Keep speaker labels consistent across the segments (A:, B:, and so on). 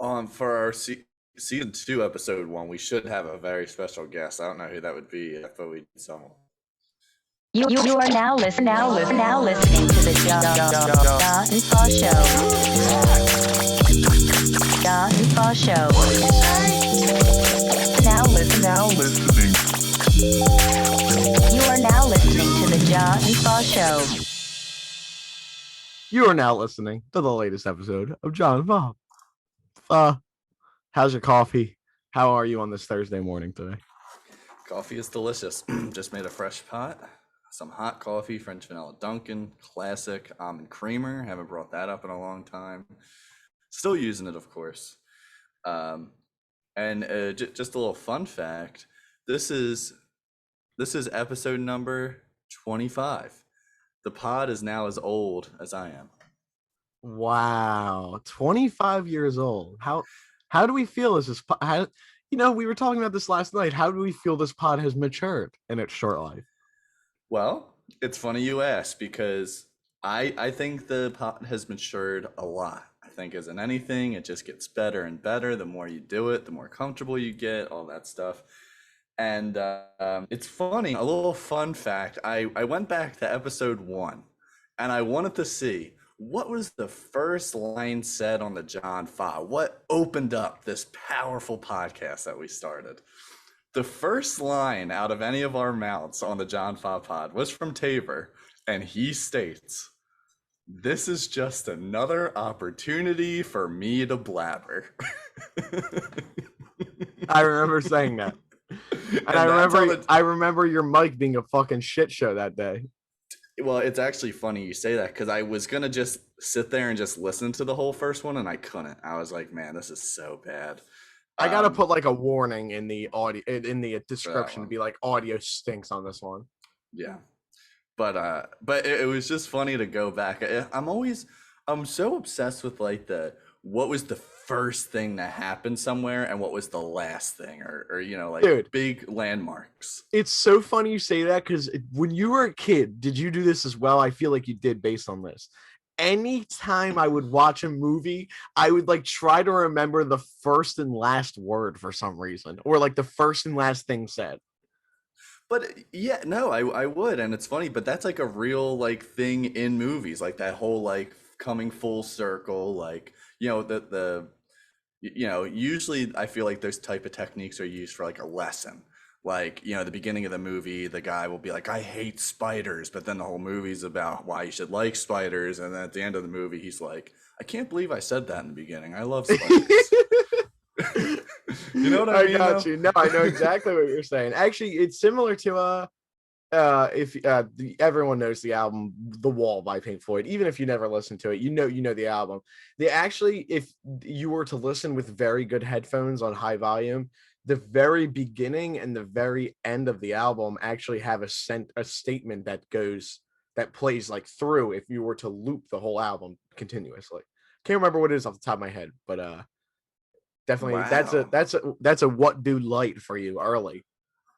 A: For our season 2, episode 1, we should have a very special guest. I don't know who that would be, but we need someone.
B: You are now listening to the Jah and Fah Show. Jah and Fah Show. Now listening. You are now listening to the Jah and Fah Show.
C: You are now listening to the latest episode of Jah and Fah. How's your coffee? How are you on this Thursday morning today?
A: Coffee is delicious. Just made a fresh pot. Some hot coffee, French vanilla Dunkin', classic almond creamer. Haven't brought that up in a long time. Still using it, of course. Just a little fun fact. This is episode number 25. The pod is now as old as I am.
C: Wow, 25 years old. How do we feel as this pod? We were talking about this last night. How do we feel this pod has matured in its short life?
A: Well, it's funny you ask, because I think the pod has matured a lot. I think as in anything, it just gets better and better. The more you do it, the more comfortable you get, all that stuff. And it's funny, a little fun fact. I went back to episode 1, and I wanted to see what was the first line said on the Jah and Fah. What opened up this powerful podcast that we started? The first line out of any of our mouths on the Jah and Fah pod was from Tabor, and he states, "This is just another opportunity for me to blabber."
C: I remember saying that. And I remember your mic being a fucking shit show that day.
A: Well, it's actually funny you say that, because I was going to just sit there and just listen to the whole first one, and I couldn't. I was like, man, this is so bad.
C: I gotta put like a warning in the audio, in the description, to be like, audio stinks on this one.
A: Yeah, but it was just funny to go back. I'm so obsessed with like what was the first thing that happened somewhere and what was the last thing, or
C: Dude,
A: big landmarks.
C: It's so funny you say that, because when you were a kid, did you do this as well? I feel like you did, based on this. Anytime I would watch a movie, I would like try to remember the first and last word for some reason, or like the first and last thing said.
A: But yeah, no, I would, and it's funny, but that's like a real like thing in movies, like that whole like coming full circle, like usually I feel like those type of techniques are used for like a lesson. Like, the beginning of the movie, the guy will be like, "I hate spiders," but then the whole movie's about why you should like spiders. And then at the end of the movie, he's like, "I can't believe I said that in the beginning. I love spiders." You know what I mean?
C: I got you. No, I know exactly what you're saying. Actually, it's similar to everyone knows the album "The Wall" by Pink Floyd. Even if you never listened to it, you know the album. They actually, if you were to listen with very good headphones on high volume, the very beginning and the very end of the album actually have a statement that plays like through if you were to loop the whole album continuously. Can't remember what it is off the top of my head, but definitely
A: wow.
C: that's a what do light for you early.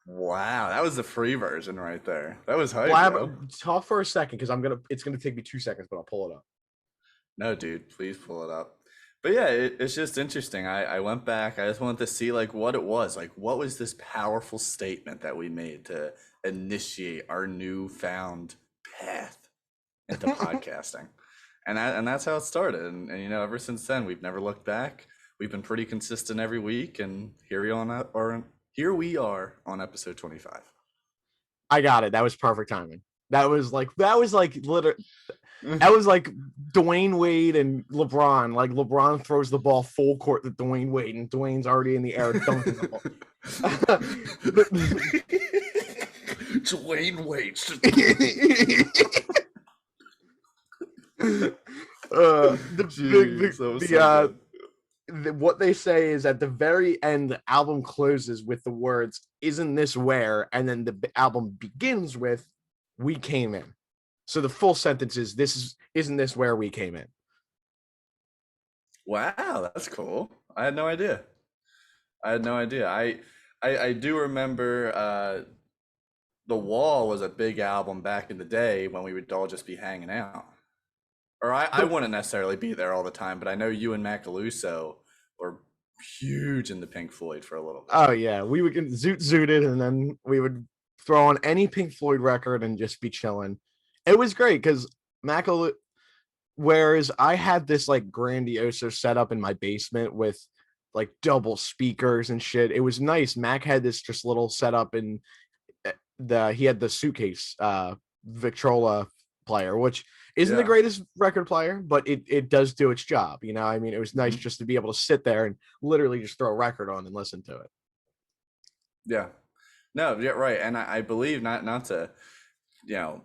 A: Wow, that was the free version right there. That was hype.
C: Talk for a second, because it's gonna take me 2 seconds, but I'll pull it up.
A: No, dude, please pull it up. But yeah, it's just interesting. I went back. I just wanted to see like what it was. Like, what was this powerful statement that we made to initiate our newfound path into podcasting? And that's how it started. And ever since then, we've never looked back. We've been pretty consistent every week, and here we are on episode 25.
C: I got it. That was perfect timing. That was like literally. That was like Dwayne Wade and LeBron. Like, LeBron throws the ball full court to Dwayne Wade, and Dwayne's already in the air dunking the ball.
A: Dwayne Wade.
C: What they say is at the very end, the album closes with the words, "Isn't this where?" And then the album begins with, "We came in." So the full sentence is, "Isn't this where we came in?"
A: Wow, that's cool. I had no idea. I do remember The Wall was a big album back in the day when we would all just be hanging out. Or I wouldn't necessarily be there all the time, but I know you and Macaluso or huge into Pink Floyd for a little bit.
C: Oh yeah, we would get zooted, and then we would throw on any Pink Floyd record and just be chilling. It was great because Mac. Whereas I had this like grandioso setup in my basement with like double speakers and shit. It was nice. Mac had this just little setup, and he had the suitcase Victrola player, which isn't the
A: Yeah.
C: greatest record player, but it does do its job. You know, I mean, it was nice
A: Mhm.
C: just to be able to sit there and literally just throw a record on and listen to it.
A: Yeah. No, yeah, right. And I believe not to, you know,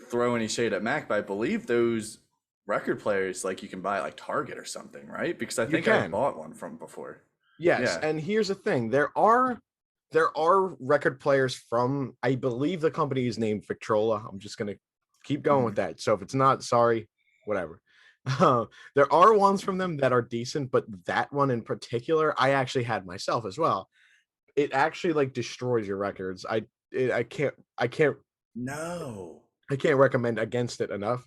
A: throw any shade at Mac, but I believe those record players like you can buy at like Target or something, right? Because I
C: You
A: think I've
C: can.
A: bought one from before.
C: Yes,
A: Yeah.
C: and here's the thing: there are record players from, I believe the company is named Victrola. I'm just gonna keep going with
A: Mhm.
C: that. So if it's not, sorry, whatever. There are ones from them that are decent, but that one in particular, I actually had myself as well. It actually like destroys your records. I can't
A: No.
C: I can't recommend against it enough.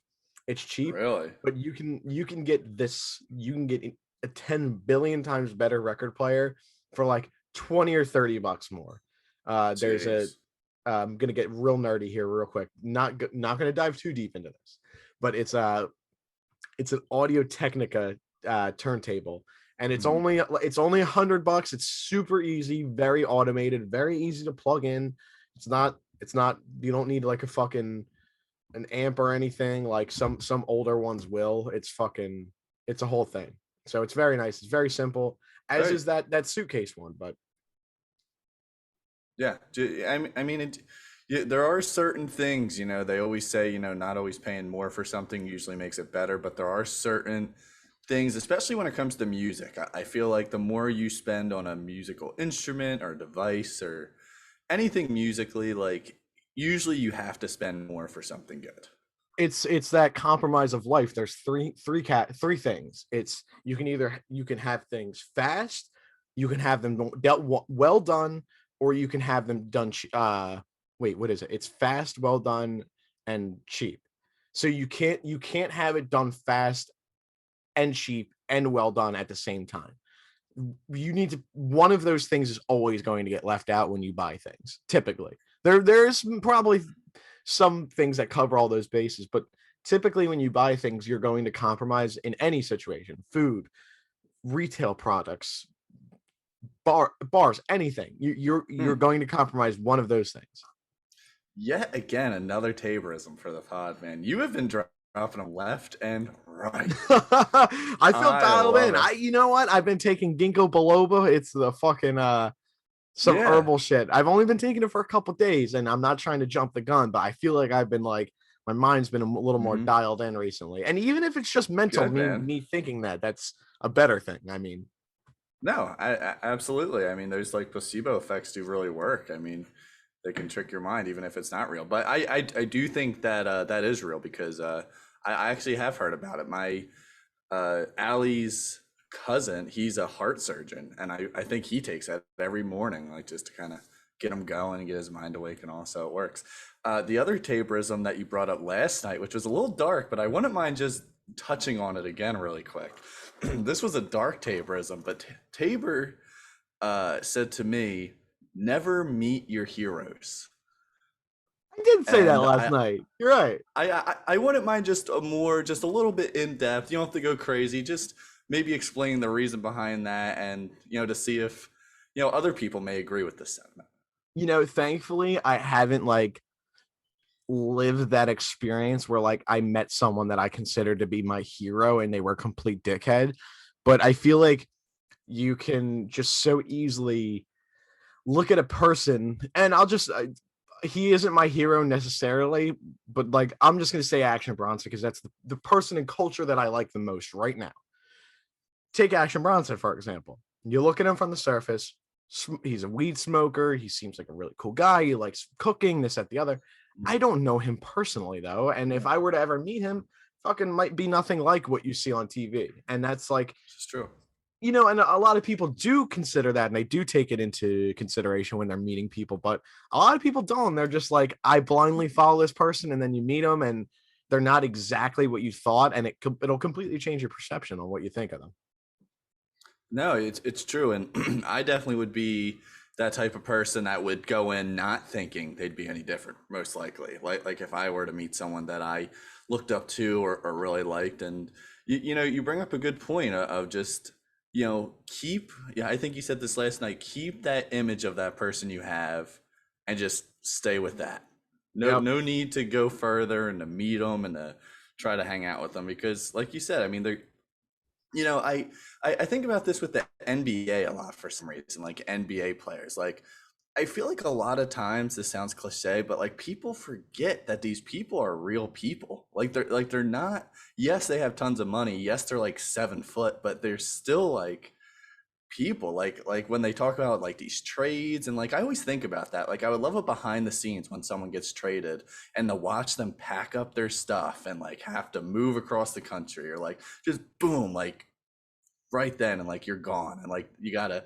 C: It's cheap,
A: Really?
C: but you can get this. You can get a 10 billion times better record player for like 20 or $30 more. There's a
A: Jeez.
C: I'm gonna get real nerdy here real quick. Not gonna dive too deep into this, but it's an Audio Technica turntable, and it's
A: Mhm.
C: only $100. It's super easy, very automated, very easy to plug in. It's not you don't need like a fucking an amp or anything like some older ones will. It's a whole thing. So it's very nice. It's very simple, as
A: Hey,
C: is that suitcase one. But
A: yeah. I mean, yeah, there are certain things, they always say, not always paying more for something usually makes it better, but there are certain things, especially when it comes to music. I feel like the more you spend on a musical instrument or device or anything musically, like usually you have to spend more for something good.
C: it's that compromise of life. There's three things. It's you can have things fast, you can have them well done, or you can have them done wait, what is it? It's fast, well done, and cheap. So you can't have it done fast and cheap and well done at the same time. You need to One of those things is always going to get left out when you buy things. Typically, there's probably some things that cover all those bases, but typically when you buy things, you're going to compromise in any situation: food, retail products, bars, anything. You're
A: Hmm.
C: going to compromise one of those things.
A: Yet again, another Taborism for the pod, man. You have been dropping them left and right.
C: I feel
A: I
C: dialed
A: love
C: in.
A: it.
C: You know what? I've been taking ginkgo biloba. It's the fucking some
A: Yeah.
C: herbal shit. I've only been taking it for a couple days, and I'm not trying to jump the gun, but I feel like I've been like my mind's been a little more
A: Hmm.
C: dialed in recently. And even if it's just mental,
A: Good,
C: me
A: man.
C: me thinking that's a better thing. I mean,
A: No, absolutely. I mean, those like placebo effects do really work. I mean, they can trick your mind even if it's not real. But I do think that that is real because I actually have heard about it. My Allie's cousin, he's a heart surgeon, and I think he takes that every morning, like just to kind of get him going and get his mind awake and all. So it works. The other Taborism that you brought up last night, which was a little dark, but I wouldn't mind just touching on it again really quick. This was a dark Taborism, but Tabor said to me, "Never meet your heroes."
C: I did say that
A: And
C: last night. You're right.
A: I wouldn't mind just just a little bit in depth. You don't have to go crazy. Just maybe explain the reason behind that, and to see if other people may agree with this sentiment.
C: Thankfully, I haven't like lived that experience where like I met someone that I considered to be my hero and they were a complete dickhead. But I feel like you can just so easily look at a person, and he isn't my hero necessarily, but like I'm just gonna say Action Bronson because that's the person in culture that I like the most right now. Take Action Bronson, for example. You look at him from the surface, he's a weed smoker, he seems like a really cool guy, he likes cooking, this, that, the other. I don't know him personally though, and if
A: Yeah,
C: I were to ever meet him, fucking might be nothing like what you see on TV. And that's like,
A: this is true.
C: and a lot of people do consider that and they do take it into consideration when they're meeting people, but a lot of people don't. They're just like, I blindly follow this person, and then you meet them and they're not exactly what you thought, and it'll completely change your perception on what you think of them.
A: No, it's true, and I definitely would be that type of person that would go in not thinking they'd be any different, most likely. Like if I were to meet someone that I looked up to or really liked, and you bring up a good point of just keep. Yeah, I think you said this last night. Keep that image of that person you have, and just stay with that.
C: Yep.
A: No need to go further and to meet them and to try to hang out with them because, like you said, I mean they're you know, I think about this with the NBA a lot for some reason, like NBA players. Like, I feel like a lot of times this sounds cliche, but like people forget that these people are real people. Like they're not. Yes, they have tons of money. Yes, they're like 7 foot, but they're still like people. Like when they talk about like these trades and like I always think about that. Like I would love it behind the scenes when someone gets traded and to watch them pack up their stuff and like have to move across the country or like just boom like right then and like you're gone and like you gotta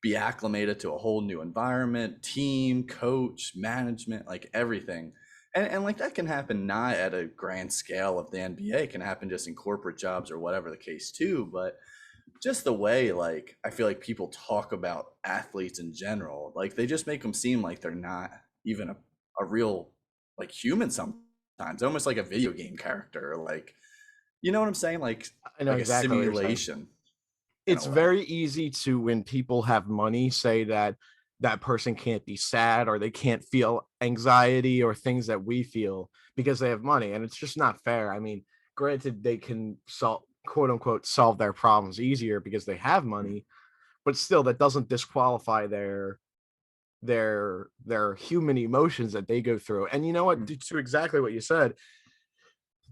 A: be acclimated to a whole new environment, team, coach, management, like everything. And like that can happen not at a grand scale of the NBA, it can happen just in corporate jobs or whatever the case too. But just the way like I feel like people talk about athletes in general, like they just make them seem like they're not even a real like human sometimes, almost like a video game character, or like you know what I'm saying?
C: I know
A: Like a
C: exactly what you're saying.
A: simulation in
C: It's
A: a way.
C: very easy to, when people have money, say that that person can't be sad or they can't feel anxiety or things that we feel because they have money, and it's just not fair. I mean, granted, they can solve, quote unquote, solve their problems easier because they have money, but still that doesn't disqualify their human emotions that they go through. And you know what, to exactly what you said,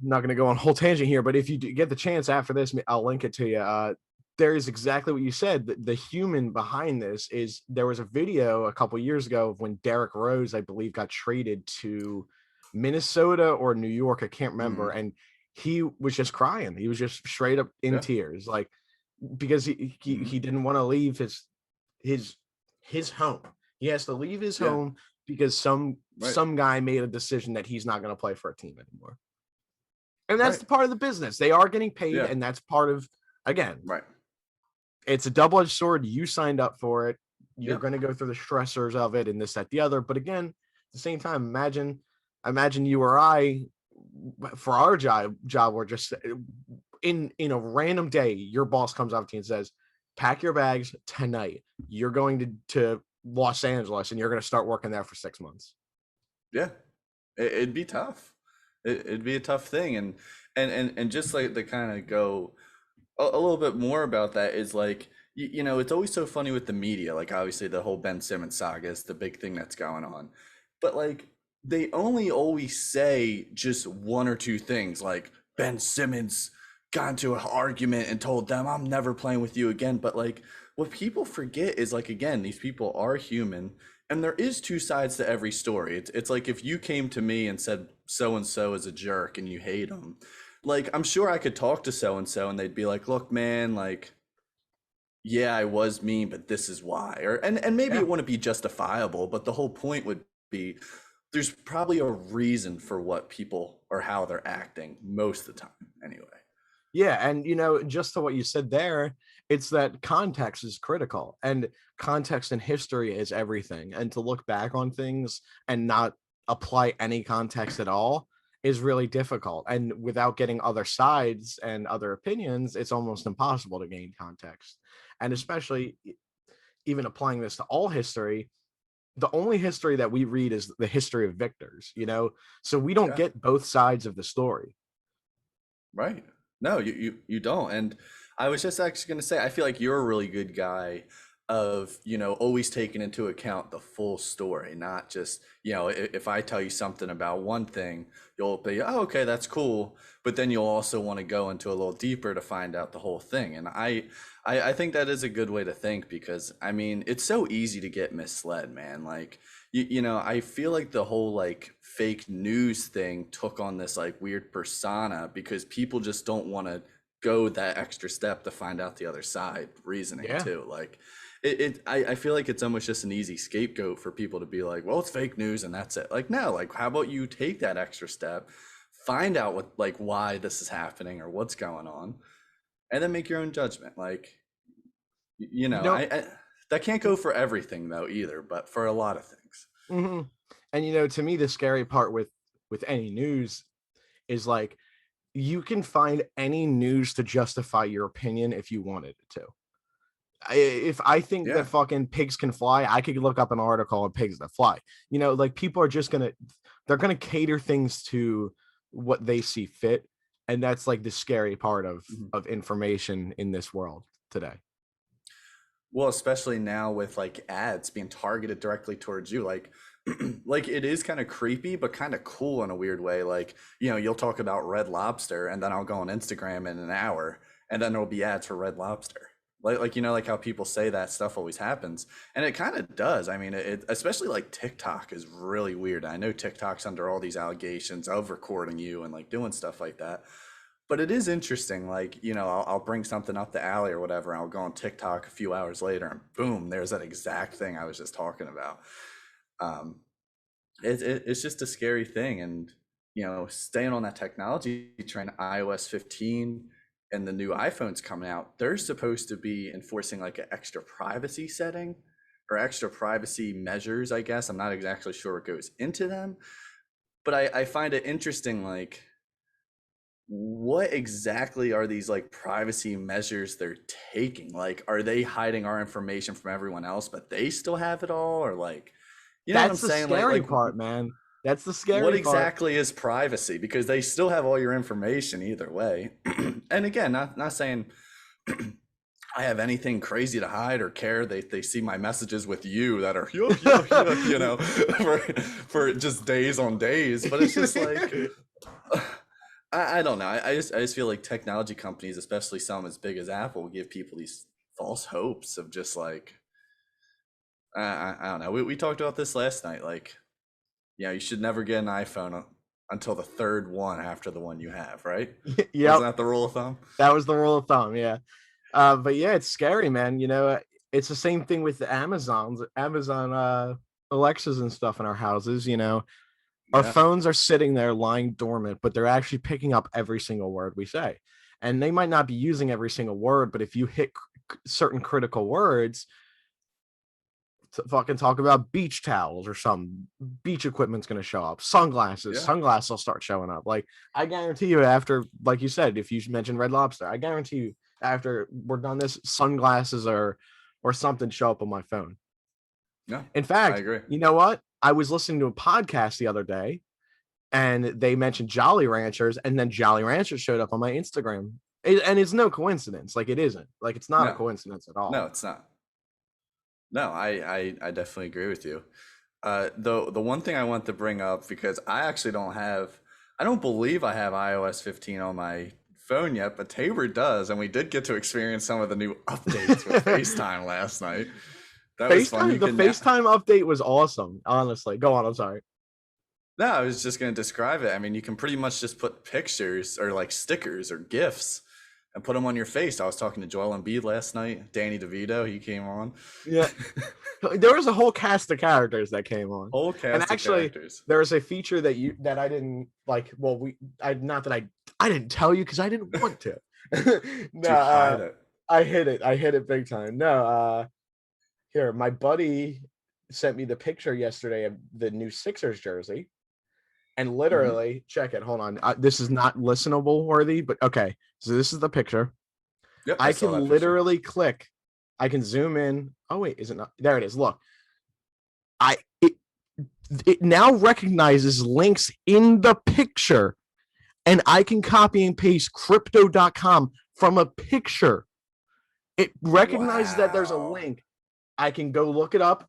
C: I'm not going to go on a whole tangent here, but if you get the chance after this, I'll link it to you. There is exactly what you said. The human behind this is, there was a video a couple years ago of when Derrick Rose, I believe, got traded to Minnesota or New York. I can't remember.
A: Mhm.
C: And he was just crying. He was just straight up in
A: Yeah.
C: tears, like, because
A: Mhm.
C: he didn't want to leave his his home. He has to leave his
A: Yeah.
C: home because
A: Right.
C: some guy made a decision that he's not going to play for a team anymore. And that's
A: Right.
C: the part of the business. They are getting paid,
A: Yeah.
C: and that's part of, again,
A: Right.
C: it's a double-edged sword. You signed up for it. You're
A: Yeah.
C: going to go through the stressors of it and this, that, the other. But again, at the same time, imagine you or I, for our job, we're just in a random day, your boss comes up to you and says, pack your bags tonight. You're going to Los Angeles and you're going to start working there for 6 months.
A: Yeah. It'd be tough. It'd be a tough thing, and just like to kind of go a little bit more about that is like it's always so funny with the media. Like obviously the whole Ben Simmons saga is the big thing that's going on, but like they only always say just one or two things. Like Ben Simmons got into an argument and told them, "I'm never playing with you again." But like what people forget is like again, these people are human. And there is two sides to every story. It's like if you came to me and said so and so is a jerk and you hate him, like I'm sure I could talk to so and they'd be like, "Look, man, like yeah, I was mean, but this is why." Or and maybe
C: Yeah.
A: it wouldn't be justifiable, but the whole point would be there's probably a reason for what people or how they're acting most of the time anyway.
C: Yeah, and just to what you said there, it's that context is critical, and context in history is everything. And to look back on things and not apply any context at all is really difficult. And without getting other sides and other opinions, it's almost impossible to gain context. And especially even applying this to all history, the only history that we read is the history of victors. So we don't
A: Yeah.
C: get both sides of the story.
A: Right. No, you don't. And I was just actually going to say, I feel like you're a really good guy of, always taking into account the full story, not just, if I tell you something about one thing, you'll be, oh, okay, that's cool. But then you'll also want to go into a little deeper to find out the whole thing. And I think that is a good way to think because, I mean, it's so easy to get misled, man. Like, I feel like the whole like fake news thing took on this like weird persona because people just don't want to go that extra step to find out the other side reasoning
C: Yeah.
A: too. Like I feel like it's almost just an easy scapegoat for people to be like, well, it's fake news and that's it. Like, no, like how about you take that extra step, find out what like why this is happening or what's going on, and then make your own judgment. Like You
C: You
A: know,
C: know,
A: I that can't go for everything though either, but for a lot of things.
C: hmm and to me, the scary part with any news is like you can find any news to justify your opinion if you wanted it to. If I think that
A: Yeah.
C: fucking pigs can fly, I could look up an article on pigs that fly. Like people are just they're gonna cater things to what they see fit, and that's like the scary part
A: Mhm.
C: of information in this world today.
A: Well, especially now with like ads being targeted directly towards you, like like it is kind of creepy, but kind of cool in a weird way. Like, you'll talk about Red Lobster, and then I'll go on Instagram in an hour, and then there'll be ads for Red Lobster. Like like how people say that stuff always happens, and it kind of does. I mean, it especially like TikTok is really weird. I know TikTok's under all these allegations of recording you and like doing stuff like that. But it is interesting, like, I'll bring something up to Allie or whatever, and I'll go on TikTok a few hours later, and boom, there's that exact thing I was just talking about. Um, it's just a scary thing. And, staying on that technology train, iOS 15 and the new iPhones coming out, they're supposed to be enforcing like an extra privacy setting or extra privacy measures, I guess. I'm not exactly sure what goes into them, but I find it interesting, like, what exactly are these like privacy measures they're taking? Like, are they hiding our information from everyone else, but they still have it all? Or like, you know what I'm
C: That's the
A: saying?
C: scary part, man. That's the
A: What
C: scary part.
A: exactly is privacy? Because they still have all your information either way. And again, not saying I have anything crazy to hide or care. They see my messages with you that are for just days on days. But it's just like I don't know. I just feel like technology companies, especially some as big as Apple, give people these false hopes of just like I don't know. We talked about this last night. Like, you should never get an iPhone until the third one after the one you have, right? Wasn't
C: Yep,
A: that the rule of thumb?
C: that was the rule of thumb. Yeah. But yeah, it's scary, man. It's the same thing with the Amazon Alexas and stuff in our houses. Our
A: Yeah.
C: phones are sitting there lying dormant, but they're actually picking up every single word we say. And they might not be using every single word, but if you hit certain critical words, to fucking talk about beach towels or some beach equipment's going to show up.
A: Yeah.
C: Sunglasses will start showing up. Like, I guarantee you, after, like you said, if you mentioned Red Lobster, I guarantee you after we're done this, sunglasses or something show up on my phone.
A: Yeah.
C: In
A: I
C: fact,
A: agree.
C: you know what? I was listening to a podcast the other day, and they mentioned Jolly Ranchers, and then Jolly Ranchers showed up on my Instagram. And it's no coincidence. Like, it isn't. Like, it's not a
A: No.
C: coincidence at all.
A: No, it's not. No, I definitely agree with you. The one thing I want to bring up, because I don't believe I have iOS 15 on my phone yet, but Tabor does, and we did get to experience some of the new updates with FaceTime last night. That was fun. You
C: The
A: can now.
C: FaceTime update was awesome. Honestly, go on. I'm sorry.
A: No, I was just going to describe it. I mean, you can pretty much just put pictures or like stickers or GIFs and put them on your face. I was talking to Joel Embiid last night. Danny DeVito, he came on.
C: Yeah, there was a whole cast of characters that came on,
A: Whole
C: and
A: cast of
C: actually,
A: characters.
C: there was a feature that I didn't like. Well, I not that I didn't tell you because I didn't want to. No,
A: To hide it.
C: I hit it. I hit it big time. No, here, my buddy sent me the picture yesterday of the new Sixers jersey. And
A: Mhm.
C: literally, check it. Hold on. This is not listenable worthy, but okay. So this is the picture.
A: Yep, I
C: I
A: saw
C: can
A: that picture.
C: literally click. I can zoom in. Oh wait, is it not? There it is. Look, I it, it now recognizes links in the picture, and I can copy and paste crypto.com from a picture. It recognizes that there's a
A: Wow.
C: link. I can go look it up.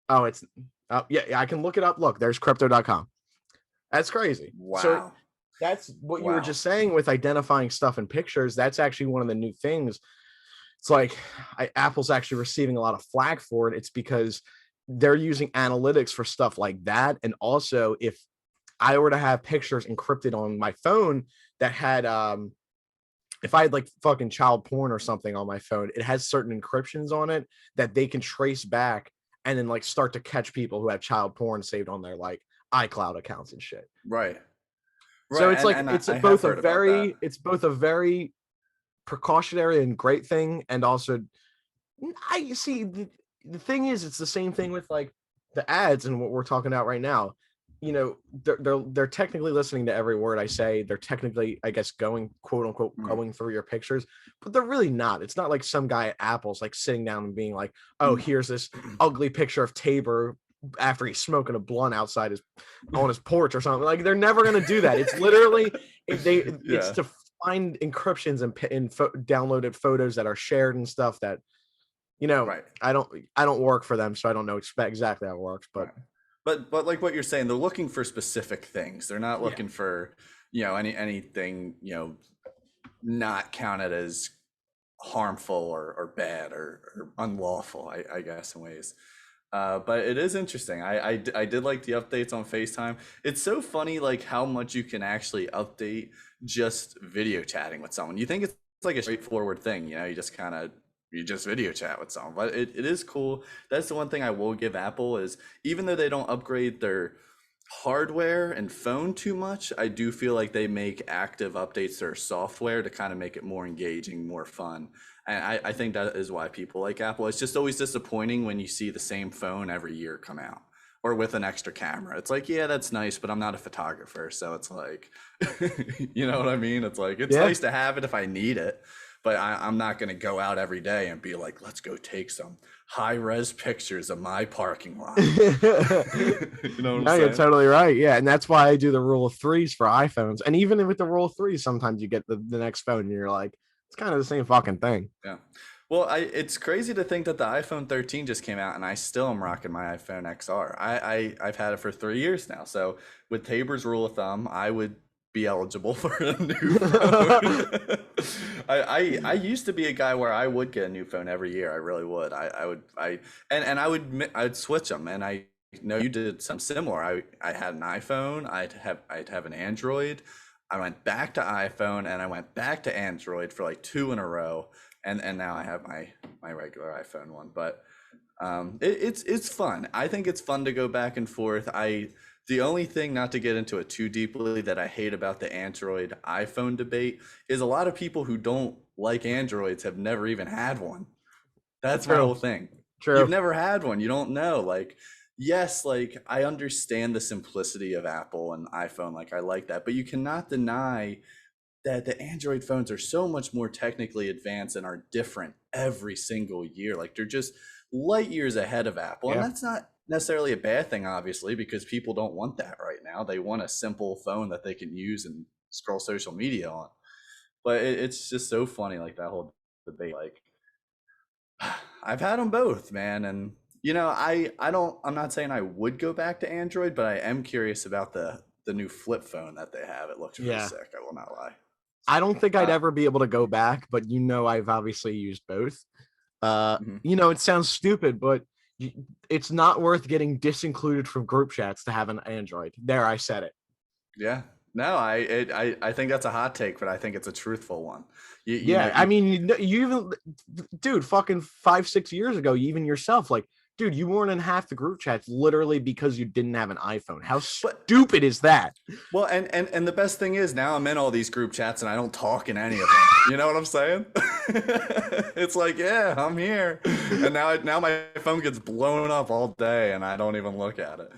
C: Oh, it's yeah, I can look it up. Look, there's crypto.com. That's crazy. So
A: Wow.
C: that's what you were
A: Wow.
C: just saying with identifying stuff in pictures. That's actually one of the new things. It's like Apple's actually receiving a lot of flack for it. It's because they're using analytics for stuff like that. And also, if I were to have pictures encrypted on my phone that had if I had like fucking child porn or something on my phone, it has certain encryptions on it that they can trace back and then like start to catch people who have child porn saved on their like iCloud accounts and shit.
A: Right.
C: So
A: Right.
C: it's
A: And
C: like
A: and I have heard about that.
C: it's both a very precautionary and great thing, and also I see. The thing is, it's the same thing with like the ads and what we're talking about right now. You know, they're technically listening to every word I say. They're technically, I guess, going quote unquote
A: Mhm.
C: going through your pictures, but they're really not. It's not like some guy at Apple's like sitting down and being like, "Oh, here's this ugly picture of Tabor after he's smoking a blunt outside his on his porch or something." Like they're never gonna do that. It's literally it's
A: Yeah,
C: to find encryptions and downloaded photos that are shared and stuff that
A: right.
C: I don't work for them, so I don't know exactly how it works, but
A: Right. But like what you're saying, they're looking for specific things. They're not
C: yeah.
A: looking for, anything, not counted as harmful or bad or unlawful, I guess in ways. But it is interesting. I did like the updates on FaceTime. It's so funny like how much you can actually update just video chatting with someone. You think it's like a straightforward thing, you just video chat with someone. But it is cool. That's the one thing I will give Apple is even though they don't upgrade their hardware and phone too much, I do feel like they make active updates to their software to kind of make it more engaging, more fun. And I think that is why people like Apple. It's just always disappointing when you see the same phone every year come out or with an extra camera. It's like, yeah, that's nice, but I'm not a photographer. So it's like, you know what I mean? It's like, it's
C: Yeah.
A: nice to have it if I need it, but I'm not going to go out every day and be like, let's go take some high res pictures of my parking lot. You know what I'm
C: No, you're
A: saying?
C: totally right. Yeah, and that's why I do the rule of threes for iPhones. And even with the rule of threes, sometimes you get the next phone and you're like, it's kind of the same fucking thing.
A: Yeah. Well, it's crazy to think that the iPhone 13 just came out and I still am rocking my iPhone XR. I've had it for 3 years now. So with Tabor's rule of thumb, I would be eligible for a new phone. I used to be a guy where I would get a new phone every year. I really would. I would and I'd switch them. And I know you did something similar. I had an iPhone. I'd have an Android. I went back to iPhone and I went back to Android for like two in a row, and now I have my regular iPhone one. But it's fun. I think it's fun to go back and forth. The only thing, not to get into it too deeply, that I hate about the Android iPhone debate is a lot of people who don't like Androids have never even had one. That's my
C: True.
A: whole thing. You've
C: True.
A: never had one. You don't know. Like, yes, like I understand the simplicity of Apple and iPhone. Like, I like that. But you cannot deny that the Android phones are so much more technically advanced and are different every single year. Like, they're just light years ahead of Apple. And
C: Yeah.
A: that's not necessarily a bad thing, obviously, because people don't want that right now. They want a simple phone that they can use and scroll social media on. But it's just so funny, like that whole debate. Like, I've had them both, man, and I'm not saying I would go back to Android, but I am curious about the new flip phone that they have. It looks pretty
C: Yeah.
A: sick, I will not lie.
C: I don't think I'd
A: Uh,
C: ever be able to go back, but I've obviously used both.
A: mhm.
C: It sounds stupid, but it's not worth getting disincluded from group chats to have an Android. There, I said it.
A: Yeah. No, I think that's a hot take, but I think it's a truthful one.
C: Yeah, I mean, you even, dude, fucking 5, 6 years ago, you even yourself, like, dude, you weren't in half the group chats literally because you didn't have an iPhone. How
A: but
C: stupid is that?
A: well, and the best thing is now I'm in all these group chats and I don't talk in any of them. You know what I'm saying? It's like, yeah, I'm here, and now my phone gets blown up all day and I don't even look at it.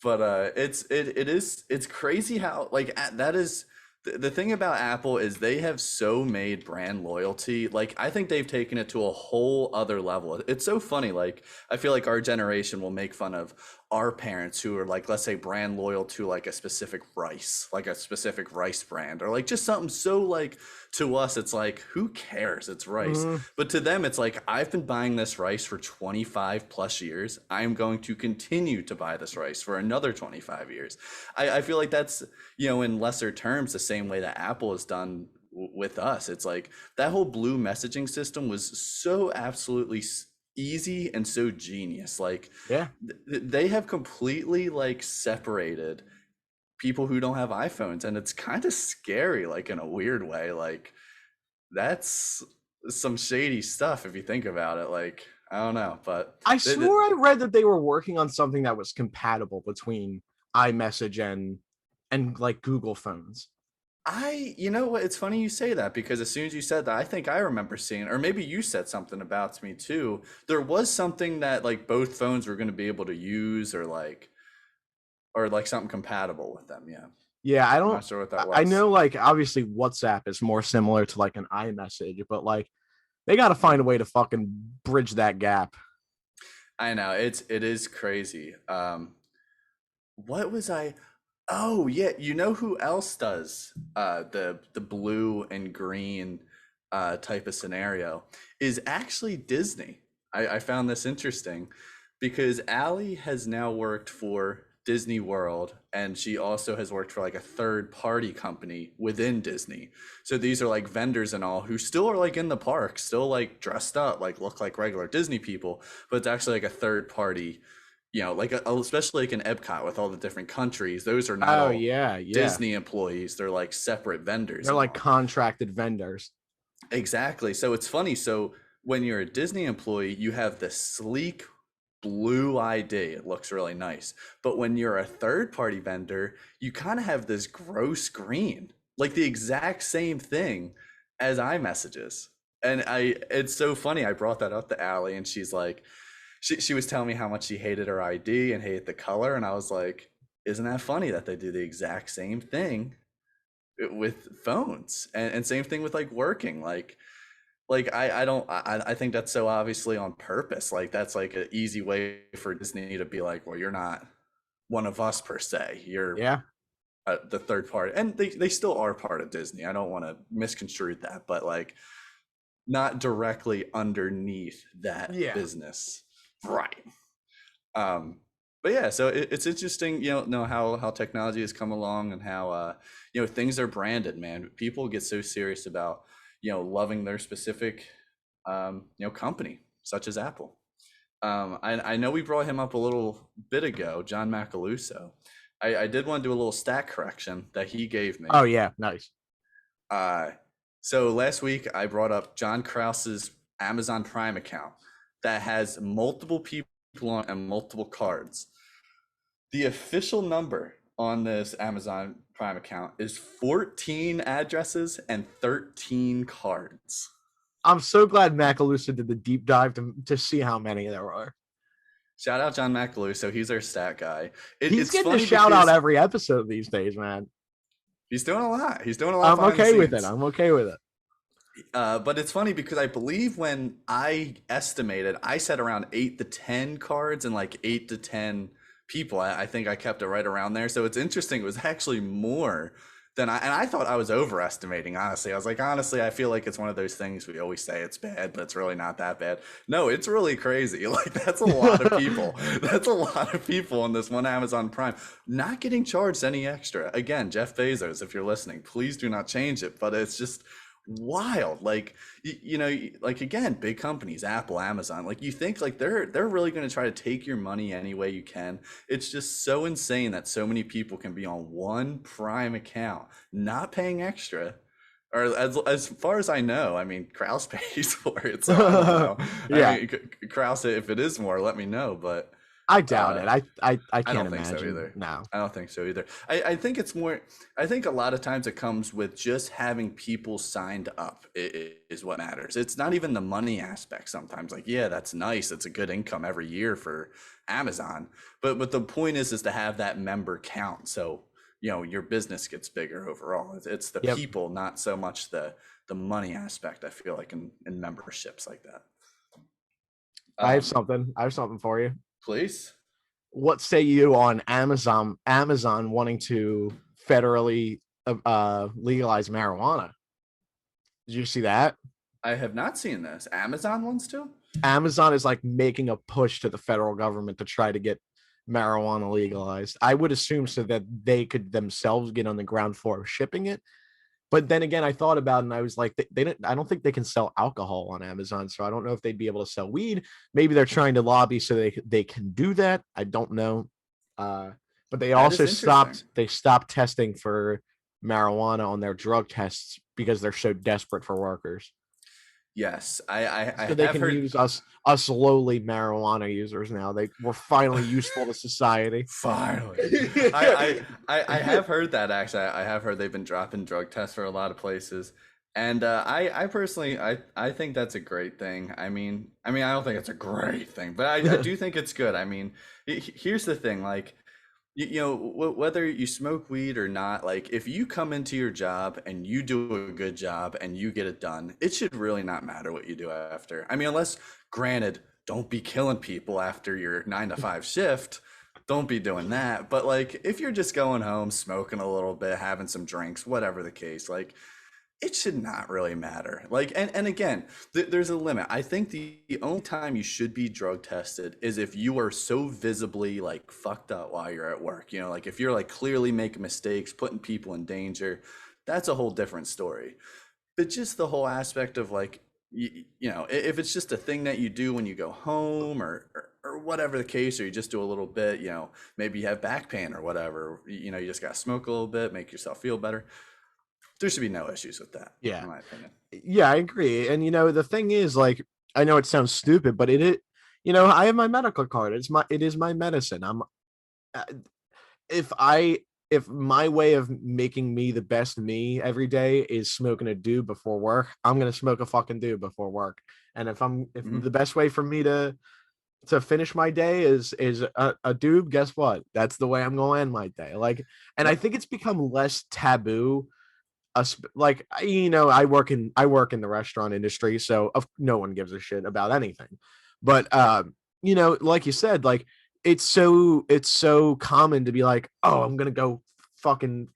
A: But it's crazy how like that is the thing about Apple is they have so made brand loyalty. Like I think they've taken it to a whole other level. It's so funny. Like I feel like our generation will make fun of our parents who are like, let's say, brand loyal to like a specific rice, like a specific rice brand, or like just something so like to us, it's like, who cares? It's rice.
C: Mhm.
A: But to them, it's like, I've been buying this rice for 25 plus years. I'm going to continue to buy this rice for another 25 years. I feel like that's, in lesser terms, the same way that Apple has done with us. It's like that whole blue messaging system was so absolutely easy and so genius. Like
C: Yeah.
A: they have completely like separated people who don't have iPhones, and it's kind of scary, like in a weird way. Like that's some shady stuff if you think about it. Like I don't know, but
C: I swore I read that they were working on something that was compatible between iMessage and like Google phones.
A: You know what? It's funny you say that because as soon as you said that, I think I remember seeing, or maybe you said something about to me too. There was something that like both phones were going to be able to use, or like something compatible with them. Yeah,
C: Yeah, I
A: I'm
C: don't.
A: not sure what that
C: I
A: was.
C: know, like obviously WhatsApp is more similar to like an iMessage, but like they got to find a way to fucking bridge that gap.
A: I know it is crazy. What was I? Oh yeah, you know who else does the blue and green type of scenario is actually Disney. I found this interesting because Allie has now worked for Disney World and she also has worked for like a third party company within Disney. So these are like vendors and all who still are like in the park, still like dressed up, like look like regular Disney people, but it's actually like a third party, like especially like in Epcot with all the different countries, those are not
C: Oh
A: all
C: yeah, yeah.
A: Disney employees. They're like separate vendors
C: They're
A: and
C: like
A: all.
C: contracted vendors.
A: Exactly. So it's funny. So when you're a Disney employee, you have the sleek blue ID. It looks really nice. But when you're a third party vendor, you kind of have this gross green, like the exact same thing as iMessages. And it's so funny. I brought that up to Allie and she's like, she was telling me how much she hated her ID and hated the color. And I was like, isn't that funny that they do the exact same thing with phones and same thing with like working like I don't I think that's so obviously on purpose. Like that's like an easy way for Disney to be like, well, you're not one of us per se, you're
C: Yeah,
A: the third party, and they still are part of Disney. I don't want to misconstrue that, but like not directly underneath that
C: yeah.
A: business, right? um but yeah, so it's interesting, know how technology has come along and how things are branded, man. People get so serious about loving their specific company, such as Apple. I know we brought him up a little bit ago, John Macaluso. I did want to do a little stat correction that he gave me.
C: Oh yeah, nice.
A: uh so last week I brought up John Krause's Amazon Prime account that has multiple people on and multiple cards. The official number on this Amazon Prime account is 14 addresses and 13 cards.
C: I'm so glad Macalusa did the deep dive to see how many there are.
A: Shout out John McAloo. He's our stat guy.
C: He's
A: It's
C: getting a
A: funny
C: shout out
A: because
C: every episode these days, man.
A: he's doing a lot. He's doing a lot
C: I'm
A: behind the
C: okay with it.
A: scenes.
C: I'm okay with it.
A: But it's funny because I believe when I estimated, I said around 8 to 10 cards and like 8 to 10 people. I think I kept it right around there. So it's interesting. It was actually more than I thought I was overestimating, honestly. I was like, honestly, I feel like it's one of those things we always say it's bad, but it's really not that bad. No, it's really crazy. Like that's a lot of people. That's a lot of people on this one Amazon Prime not getting charged any extra. Again, Jeff Bezos, if you're listening, please do not change it. But it's just wild. Like like again, big companies, Apple, Amazon, like you think like they're really going to try to take your money any way you can. It's just so insane that so many people can be on one Prime account not paying extra, or as far as I know. I mean, Kraus pays for it, so I don't know.
C: Yeah,
A: I mean, Kraus, if it is more, let me know. But
C: I doubt it.
A: uh
C: I
A: I
C: can't
A: don't think so
C: imagine.
A: either.
C: No.
A: I don't think so either. I think it's more, I think a lot of times it comes with just having people signed up is what matters. It's not even the money aspect sometimes. Like, yeah, that's nice. It's a good income every year for Amazon. But the point is to have that member count. So, your business gets bigger overall. It's the
C: Yep.
A: people, not so much the money aspect, I feel like in memberships like that.
C: I have
A: Um,
C: something. I have something for you.
A: please.
C: What say you on Amazon wanting to federally legalize marijuana? Did you see that?
A: I have not seen this. Amazon wants to?
C: Amazon is like making a push to the federal government to try to get marijuana legalized. I would assume so that they could themselves get on the ground floor of shipping it. But then again, I thought about it and I was like, they don't. I don't think they can sell alcohol on Amazon, so I don't know if they'd be able to sell weed. Maybe they're trying to lobby so they can do that. I don't know. But they
A: That is
C: also
A: interesting.
C: stopped testing for marijuana on their drug tests because they're so desperate for workers.
A: Yes, I
C: So they
A: have
C: can
A: heard.
C: use us lowly marijuana users now. We're finally useful to society.
A: Finally, I have heard that actually. I have heard they've been dropping drug tests for a lot of places, and I personally I think that's a great thing. I mean I don't think it's a great thing, but I do think it's good. I mean, here's the thing, like whether you smoke weed or not, like if you come into your job and you do a good job and you get it done, it should really not matter what you do after. I mean, unless granted, don't be killing people after your 9 to 5 shift. Don't be doing that. But like if you're just going home, smoking a little bit, having some drinks, whatever the case, like it should not really matter. Like, and again, there's a limit. I think the only time you should be drug tested is if you are so visibly like fucked up while you're at work. Like if you're like clearly making mistakes, putting people in danger, that's a whole different story. But just the whole aspect of like, if it's just a thing that you do when you go home or whatever the case, or you just do a little bit, maybe you have back pain or whatever, you just got to smoke a little bit, make yourself feel better. There should be no issues with that,
C: Yeah.
A: in my opinion.
C: Yeah, I agree. And the thing is, like, I know it sounds stupid, but I have my medical card. It is my medicine. Uh, if I if my way of making me the best me every day is smoking a doob before work, I'm gonna smoke a fucking doob before work. And if
A: Hmm.
C: the best way for me to finish my day is a doob, guess what? That's the way I'm gonna end my day. Like, and I
A: Yep.
C: think it's become less taboo like I work in the restaurant industry, so no one gives a shit about anything. But like you said, like it's so common to be like, oh, I'm gonna go fucking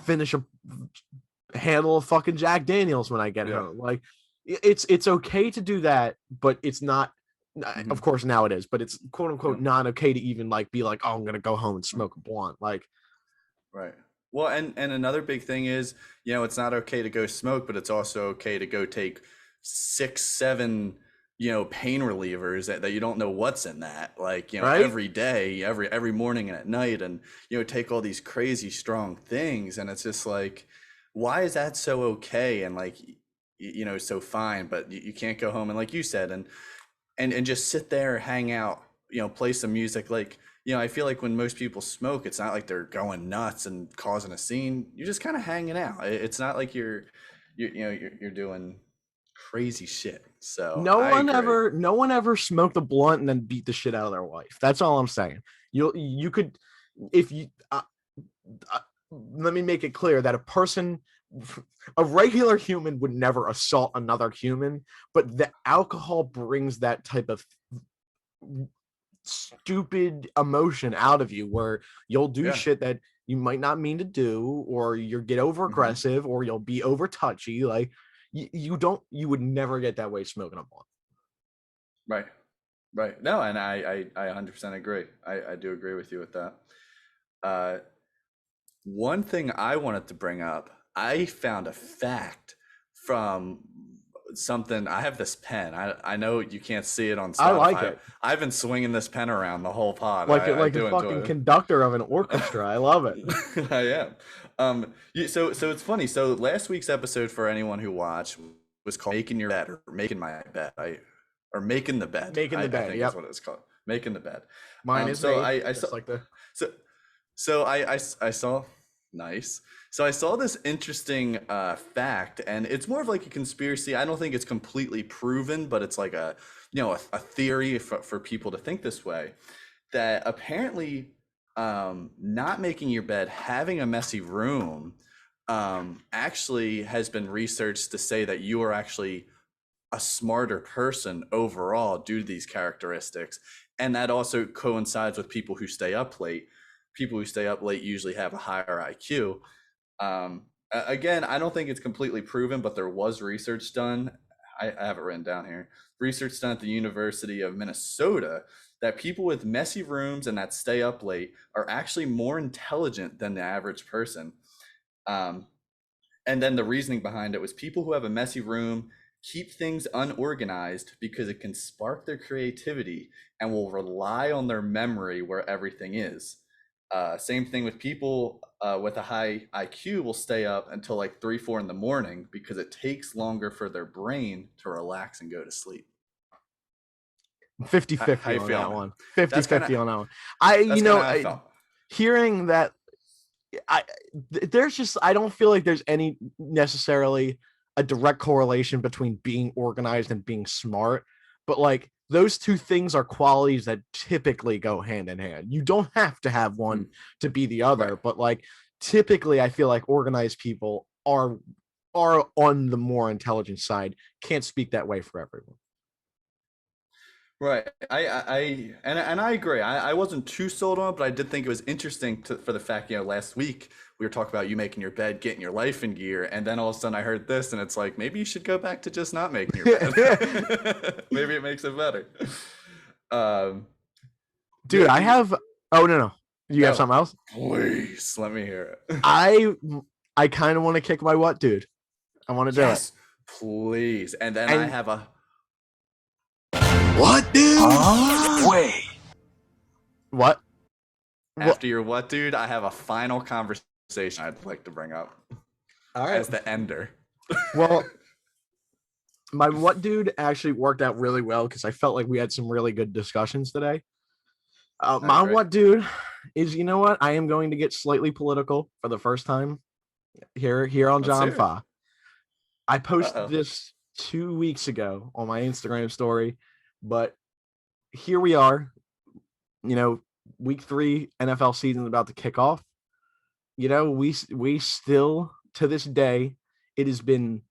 C: finish a handle of fucking Jack Daniels when I get
A: Yeah.
C: home. Like it's okay to do that, but it's not.
A: Hmm.
C: Of course now it is, but it's quote
A: Yep.
C: unquote not okay to even like be like, oh, I'm gonna go home and smoke a blunt. Like,
A: Right. Well, and another big thing is, it's not okay to go smoke, but it's also okay to go take 6, 7, pain relievers that you don't know what's in that, like,
C: right?
A: every day, every morning and at night, and take all these crazy strong things, and it's just like, why is that so okay and like, so fine, but you can't go home and like you said, and just sit there, hang out, play some music. Like, I feel like when most people smoke, it's not like they're going nuts and causing a scene. You're just kind of hanging out. It's not like you're doing crazy shit. So
C: No
A: I
C: one
A: agree.
C: ever, no one ever smoked a blunt and then beat the shit out of their wife. That's all I'm saying. You could, if you, uh, let me make it clear that a regular human would never assault another human, but the alcohol brings that type of stupid emotion out of you where you'll do
A: Yeah.
C: shit that you might not mean to do, or you get over
A: Hmm.
C: aggressive, or you'll be over touchy. Like you would never get that way smoking a blunt.
A: Right. Right. No, and I 100% agree. I do agree with you with that. Uh, One thing I wanted to bring up, I found a fact from something. I have this pen. I know you can't see it on
C: I like
A: Spotify.
C: it.
A: I've been swinging this pen around the whole pod.
C: Like it
A: I
C: like a
A: do
C: fucking
A: enjoy
C: conductor of an orchestra. I love it.
A: it. I am. So it's funny. So last week's episode, for anyone who watched, was called "Making Your Bed" or "Making My Bed." Or "Making the Bed."
C: Making the
A: I
C: bed.
A: think is
C: Yep.
A: what it's called. "Making the Bed."
C: Mine is
A: So
C: made.
A: I saw
C: Just like the
A: so I saw nice. So I saw this interesting fact, and it's more of like a conspiracy. I don't think it's completely proven, but it's like a theory for people to think this way. That apparently, not making your bed, having a messy room, actually has been researched to say that you are actually a smarter person overall due to these characteristics. And that also coincides with people who stay up late. People who stay up late usually have a higher IQ. Again, I don't think it's completely proven, but there was research done. I have it written down here. Research done at the University of Minnesota that people with messy rooms and that stay up late are actually more intelligent than the average person. Um, and then the reasoning behind it was people who have a messy room keep things unorganized because it can spark their creativity and will rely on their memory where everything is. Same thing with people with a high IQ will stay up until like 3, 4 in the morning because it takes longer for their brain to relax and go to sleep.
C: 50
A: How
C: 50
A: you
C: on that
A: feeling?
C: one. 50
A: That's kind of
C: 50 on that one. I,
A: that's
C: you
A: kind
C: know,
A: of how I felt.
C: hearing that, there's just, I don't feel like there's any necessarily a direct correlation between being organized and being smart, but like those two things are qualities that typically go hand in hand. You don't have to have one to be the other,
A: Right.
C: but like typically I feel like organized people are on the more intelligent side. Can't speak that way for everyone.
A: Right. And I agree. I wasn't too sold on it, but I did think it was interesting for the fact, last week we were talking about you making your bed, getting your life in gear, and then all of a sudden I heard this and it's like maybe you should go back to just not making your bed. Maybe it makes it better. Um,
C: Dude, I
A: do you,
C: have, oh no, you have
A: oh,
C: something else?
A: please let me hear it.
C: I kind of want to kick my what, dude. I want to do it.
A: Yes, please. And then I
C: And
A: have a
D: What, dude? Wait.
C: what?
A: after your what, dude, I have a final conversation I'd like to bring up
C: All
A: as the ender.
C: Well, my what, dude, actually worked out really well because I felt like we had some really good discussions today. My
A: Great.
C: what, dude, is, you know what? I am going to get slightly political for the first time here on
A: Let's
C: Jah
A: hear
C: and
A: it.
C: Fah. I posted
A: Uh-oh.
C: this 2 weeks ago on my Instagram story, but here we are. Week 3 NFL season is about to kick off. We still, to this day, it has been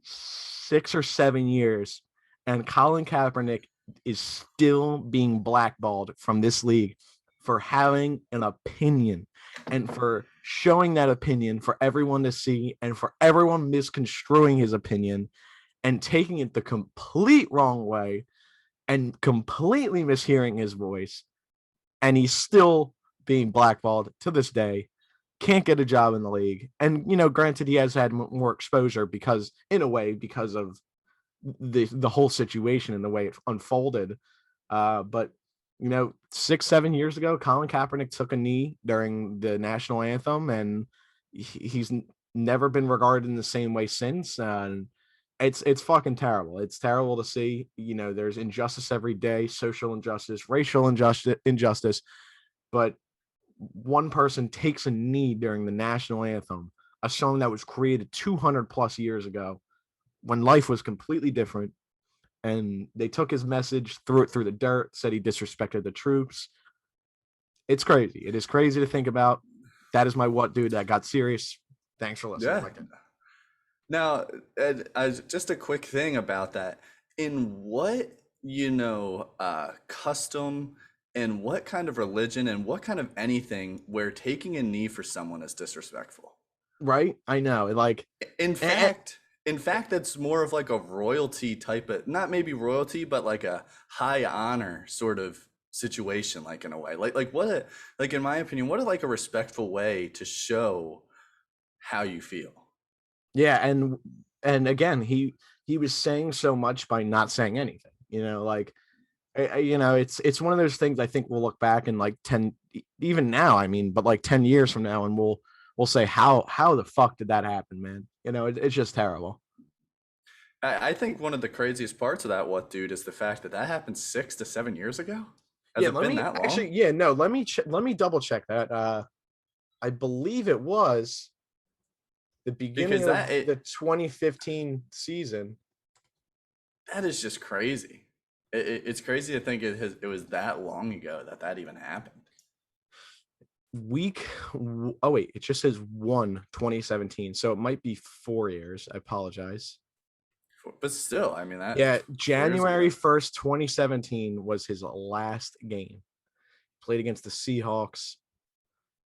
C: 6 or 7 years, and Colin Kaepernick is still being blackballed from this league for having an opinion and for showing that opinion for everyone to see and for everyone misconstruing his opinion and taking it the complete wrong way and completely mishearing his voice. And he's still being blackballed to this day. Can't get a job in the league. And, granted, he has had more exposure because of the whole situation and the way it unfolded. But 6-7 years ago, Colin Kaepernick took a knee during the national anthem, and he's never been regarded in the same way since. And it's fucking terrible. It's terrible to see. There's injustice every day, social injustice, racial injustice, but one person takes a knee during the national anthem, a song that was created 200 plus years ago when life was completely different. And they took his message, threw it through the dirt, said he disrespected the troops. It's crazy. It is crazy to think about. That is my what, dude. That got serious. Thanks for listening.
A: Yeah. Now, Ed, just a quick thing about that. In what, custom and what kind of religion and what kind of anything where taking a knee for someone is disrespectful?
C: Right? I know. Like,
A: In fact, that's more of like a royalty type of, not maybe royalty, but like a high honor sort of situation, like in a way. Like in my opinion, what a like a respectful way to show how you feel.
C: yeah, and again, he was saying so much by not saying anything. It's one of those things I think we'll look back in like 10, even now, I mean, but like 10 years from now, and we'll say how the fuck did that happen, man? It's just terrible.
A: I think one of the craziest parts of that, what, dude, is the fact that that happened 6 to 7 years ago. Has
C: Yeah,
A: it been that long?
C: actually, yeah, no, let me double check that. I believe it was the beginning
A: Because
C: of the 2015 season.
A: that is just crazy. It's crazy to think it was that long ago that even happened.
C: Oh wait, it just says 2017, so it might be 4 years. I apologize.
A: But still, I mean that.
C: Yeah,
A: 4 years
C: January
A: ago.
C: 1st, 2017 was his last game. Played against the Seahawks.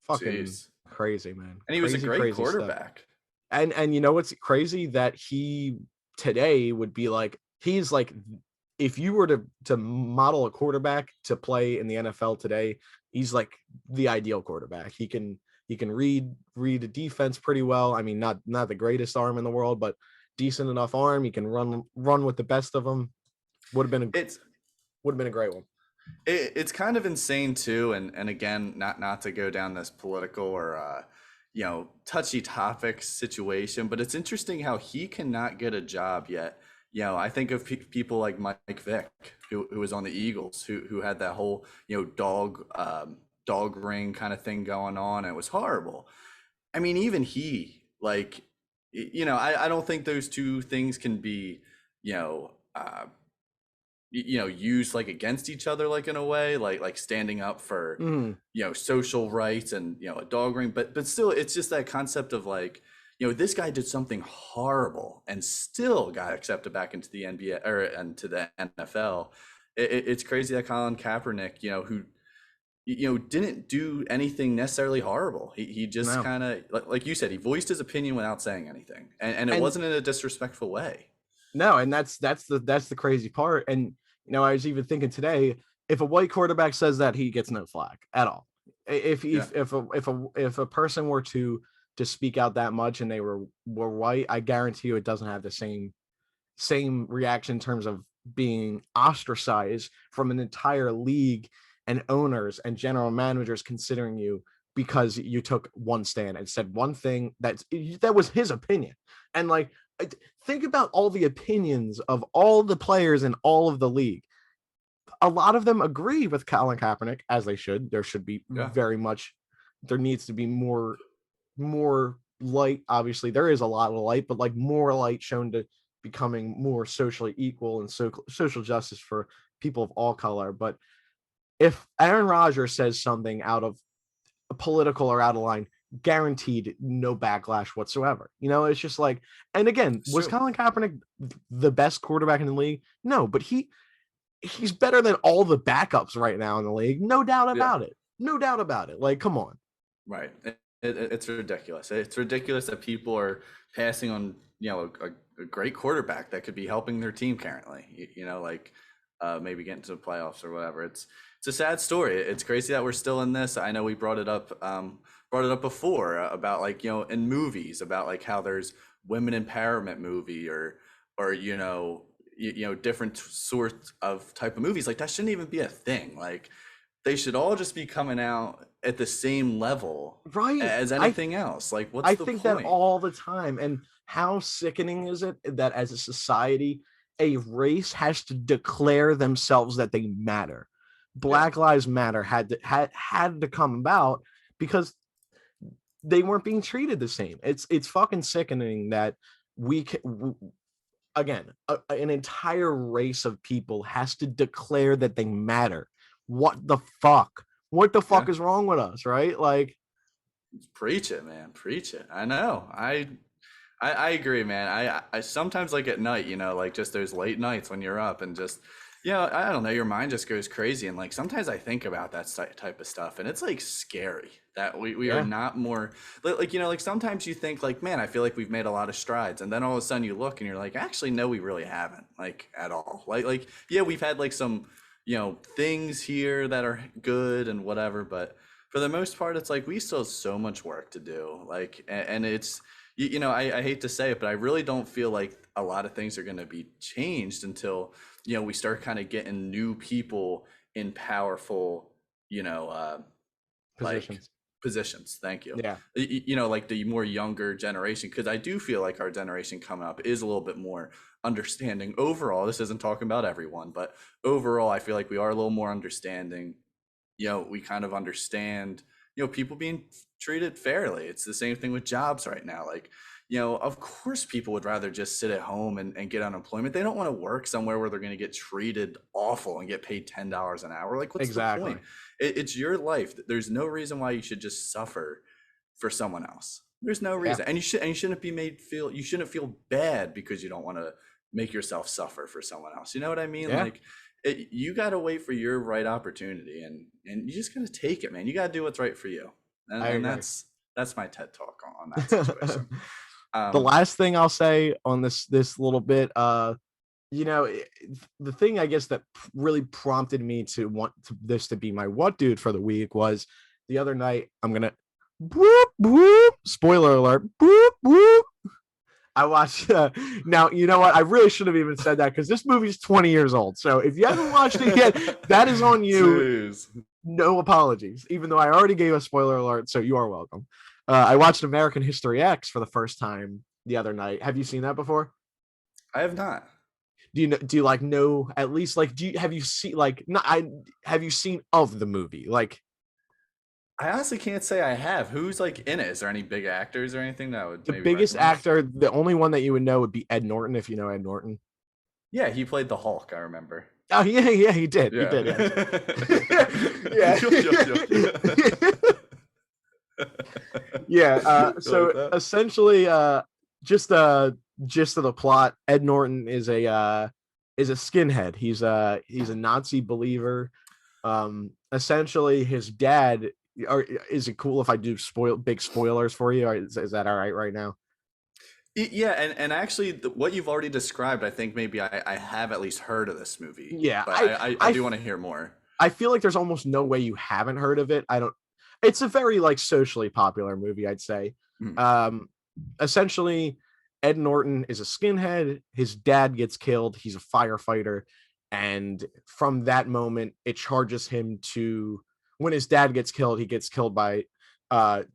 C: Fucking
A: Jeez.
C: crazy, man.
A: And he was a great
C: Crazy stuff.
A: quarterback.
C: And you know what's crazy? That he today would be like, he's like, if you were to model a quarterback to play in the NFL today, he's like the ideal quarterback. He can read a defense pretty well. I mean, not the greatest arm in the world, but decent enough arm. He can run with the best of them. Would have been a great one.
A: It's kind of insane too, and again, not to go down this political or touchy topic situation, but it's interesting how he cannot get a job yet. I think of people like Mike Vick, who was on the Eagles, who had that whole dog ring kind of thing going on. And it was horrible. I mean, even he, like, I don't think those two things can be, you know, uh, used like against each other, like in a way, like standing up for,
C: Mhm.
A: social rights and, a dog ring. But still, it's just that concept of like, this guy did something horrible and still got accepted back into the NBA or into the NFL. It's crazy that Colin Kaepernick, who didn't do anything necessarily horrible. He just
C: No.
A: kind of like you said, he voiced his opinion without saying anything, and it
C: And
A: wasn't in a disrespectful way.
C: no, and that's the crazy part. And I was even thinking today, if a white quarterback says that, he gets no flack at all. If
A: Yeah,
C: if a person were to speak out that much and they were white, I guarantee you it doesn't have the same reaction in terms of being ostracized from an entire league and owners and general managers considering you because you took one stand and said one thing that was his opinion. And like, think about all the opinions of all the players in all of the league. A lot of them agree with Colin Kaepernick, as they should. There should be
A: yeah,
C: very much, there needs to be more light. Obviously there is a lot of light, but like more light shown to becoming more socially equal and social justice for people of all color. But if Aaron Rodgers says something out of political or out of line, guaranteed no backlash whatsoever. It's just like, and again,
A: it's
C: was
A: true.
C: Colin Kaepernick the best quarterback in the league? No, but he's better than all the backups right now in the league. No doubt
A: Yeah,
C: about it. No doubt about it. Like, come on.
A: right. It's ridiculous. It's ridiculous that people are passing on a great quarterback that could be helping their team currently. Like maybe getting to the playoffs or whatever. It's a sad story. It's crazy that we're still in this. I know we brought it up before about like in movies about like how there's women empowerment movie or different sorts of type of movies. Like that shouldn't even be a thing. Like they should all just be coming out at the same level
C: Right.
A: as anything else. Like what's
C: I
A: the
C: think that
A: point?
C: all the time. And how sickening is it that as a society, a race has to declare themselves that they matter?
A: Yeah,
C: Black Lives Matter had to come about because they weren't being treated the same. It's fucking sickening that we can, again, an entire race of people has to declare that they matter. What the fuck? What the
A: yeah.
C: fuck is wrong with us, right? Like,
A: Preach it, man. Preach it. I know. I agree, man. I sometimes like at night, like just those late nights when you're up and just, I don't know, your mind just goes crazy. And like sometimes I think about that type of stuff and it's like scary that we are
C: yeah,
A: not more like, like sometimes you think like, man, I feel like we've made a lot of strides. And then all of a sudden you look and you're like, actually, no, we really haven't like at all. Like, yeah, we've had like some, things here that are good and whatever, but for the most part, it's like we still have so much work to do. Like, and it's, I hate to say it, but I really don't feel like a lot of things are going to be changed until, we start kind of getting new people in powerful, you know, uh, like
C: positions.
A: positions. Thank you.
C: Yeah.
A: Like the more younger generation, because I do feel like our generation coming up is a little bit more understanding overall. This isn't talking about everyone, but overall, I feel like we are a little more understanding. We kind of understand, people being treated fairly. It's the same thing with jobs right now. Like, of course people would rather just sit at home and get unemployment. They don't want to work somewhere where they're going to get treated awful and get paid $10 an hour. Like, what's the
C: Exactly.
A: point? It's your life. There's no reason why you should just suffer for someone else. There's no
C: Yeah.
A: reason. And you shouldn't you shouldn't feel bad because you don't want to make yourself suffer for someone else. You know what I mean?
C: Yeah.
A: Like, you got to wait for your right opportunity and you just got to take it, man. You got to do what's right for you.
C: I
A: And
C: agree.
A: that's my TED talk on that situation.
C: The
A: Um,
C: last thing I'll say on this little bit, you know, it- the thing I guess that really prompted me to want this to be my what dude for the week was the other night. I'm gonna whoop whoop. Spoiler alert. Whoop whoop. I watched. Now you know what? I really should have even said that because this movie's 20 years old. So if you haven't watched it yet, that is on you.
A: Jeez.
C: No apologies. Even though I already gave a spoiler alert, so you are welcome. I watched American History X for the first time the other night. Have you seen that before?
A: I have not.
C: Do you know? Do you like know at least like? Have you seen like? Not I. Have you seen of the movie? Like
A: I honestly can't say I have. Who's like in it? Is there any big actors or anything that I would
C: the
A: maybe
C: biggest
A: recognize?
C: actor, the only one that you would know would be Ed Norton if you know Ed Norton.
A: Yeah, he played the Hulk. I remember.
C: Oh yeah, he did. He
A: Yeah.
C: did. Yes. Yeah. So essentially, just gist of the plot: Ed Norton is a skinhead. He's a Nazi believer. Essentially, his dad. Or is it cool if I do big spoilers for you? Or is that all right now?
A: Yeah, and actually, what you've already described, I think maybe I have at least heard of this movie.
C: Yeah,
A: but I do want to hear more.
C: I feel like there's almost no way you haven't heard of it. I don't. It's a very like socially popular movie, I'd say.
A: Mm.
C: Essentially, Ed Norton is a skinhead. His dad gets killed. He's a firefighter, and from that moment, it charges him to when his dad gets killed. He gets killed by, I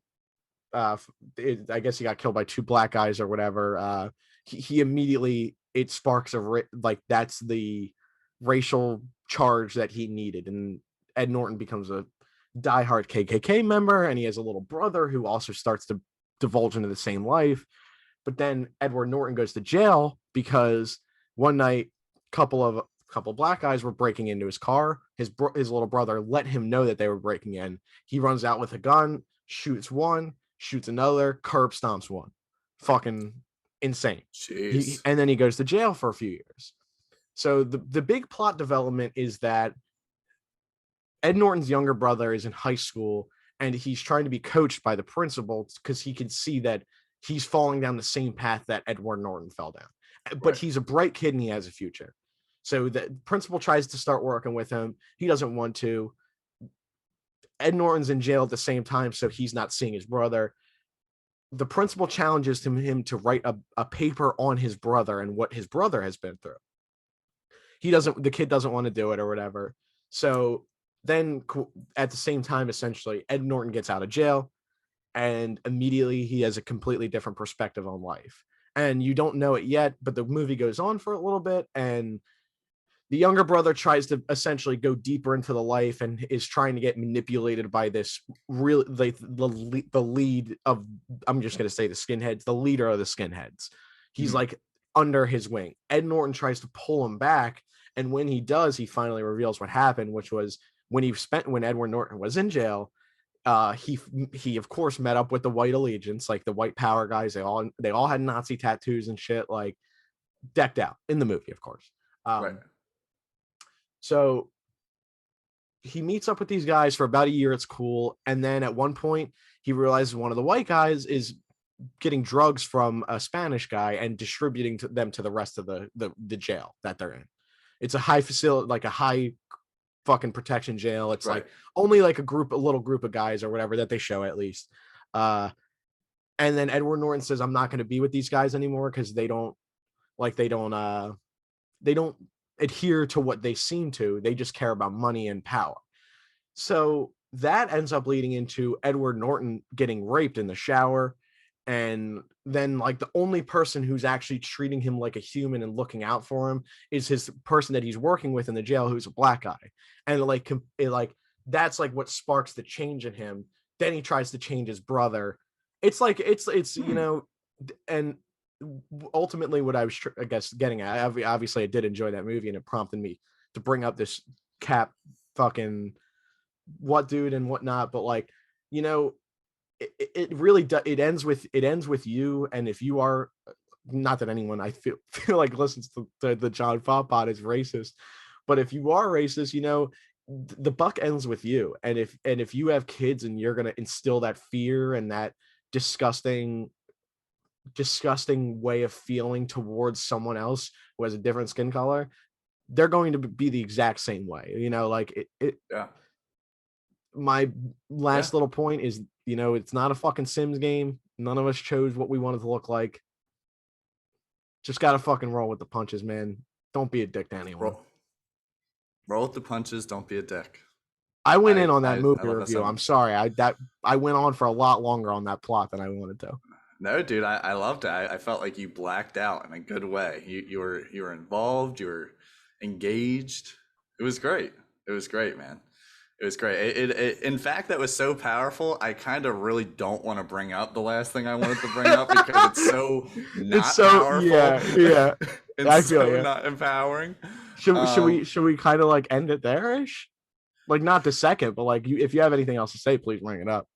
C: guess he got killed by two black guys or whatever. He immediately it sparks like that's the racial charge that he needed, and Ed Norton becomes a diehard KKK member, and he has a little brother who also starts to divulge into the same life. But then Edward Norton goes to jail because one night, couple black guys were breaking into his car. His little brother let him know that they were breaking in. He runs out with a gun, shoots one, shoots another, curb stomps one. Fucking insane.
A: Jeez.
C: And then he goes to jail for a few years. So the big plot development is that Ed Norton's younger brother is in high school and he's trying to be coached by the principal because he can see that he's falling down the same path that Edward Norton fell down. But
A: Right.
C: he's a bright kid and he has a future. So the principal tries to start working with him. He doesn't want to. Ed Norton's in jail at the same time, so he's not seeing his brother. The principal challenges him to write a paper on his brother and what his brother has been through. The kid doesn't want to do it or whatever. So then at the same time, essentially, Ed Norton gets out of jail and immediately he has a completely different perspective on life. And you don't know it yet, but the movie goes on for a little bit and the younger brother tries to essentially go deeper into the life and is trying to get manipulated by this real the lead of, I'm just going to say the skinheads, the leader of the skinheads. He's like under his wing. Ed Norton tries to pull him back. And when he does, he finally reveals what happened, which was when Edward Norton was in jail, he of course met up with the white allegiance, like the white power guys. They all had Nazi tattoos and shit, like decked out in the movie, of course.
A: Right.
C: So he meets up with these guys for about a year. It's cool. And then at one point he realizes one of the white guys is getting drugs from a Spanish guy and distributing them to the rest of the jail that they're in. It's a high facility, like a high fucking protection jail. It's like only like a little group of guys or whatever that they show at least. And then Edward Norton says, I'm not going to be with these guys anymore because they don't adhere to what they seem to. They just care about money and power. So that ends up leading into Edward Norton getting raped in the shower. And then like the only person who's actually treating him like a human and looking out for him is his person that he's working with in the jail, who's a black guy. And that's like what sparks the change in him. Then he tries to change his brother. It's you know, and ultimately what I was I guess getting at, obviously I did enjoy that movie and it prompted me to bring up this Cap fucking what dude and whatnot. But like, you know, it really it ends with you. And if you are, not that anyone I feel like listens to the Jah and Fah pod is racist, but if you are racist, you know, the buck ends with you. And if you have kids and you're going to instill that fear and that disgusting way of feeling towards someone else who has a different skin color, they're going to be the exact same way, you know, like it
A: Yeah.
C: My last little point is, you know, it's not a fucking Sims game. None of us chose what we wanted to look like. Just gotta fucking roll with the punches, man. Don't be a dick to anyone.
A: Roll with the punches. Don't be a dick.
C: I went in on that movie
A: love that
C: review.
A: sentence.
C: I'm sorry. I went on for a lot longer on that plot than I wanted to.
A: No, dude, I loved it. I felt like you blacked out in a good way. You were involved. You were engaged. It was great. It was great, man. It was great. In fact, that was so powerful. I kind of really don't want to bring up the last thing I wanted to bring up because it's so not powerful.
C: Yeah.
A: And
C: I feel
A: so
C: you.
A: not empowering.
C: Should we kind of like end it there-ish? Like not the second, but like if you have anything else to say, please bring it up.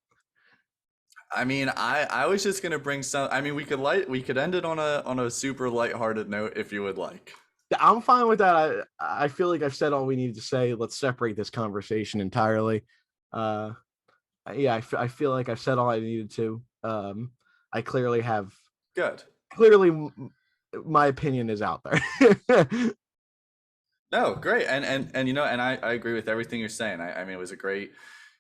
A: I mean, I was just gonna bring some. I mean, we could end it on a super lighthearted note if you would like.
C: I'm fine with that. I feel like I've said all we needed to say. Let's separate this conversation entirely. I feel like I've said all I needed to. I clearly have.
A: Good.
C: Clearly, my opinion is out there.
A: No, great, and I agree with everything you're saying. I mean, it was a great,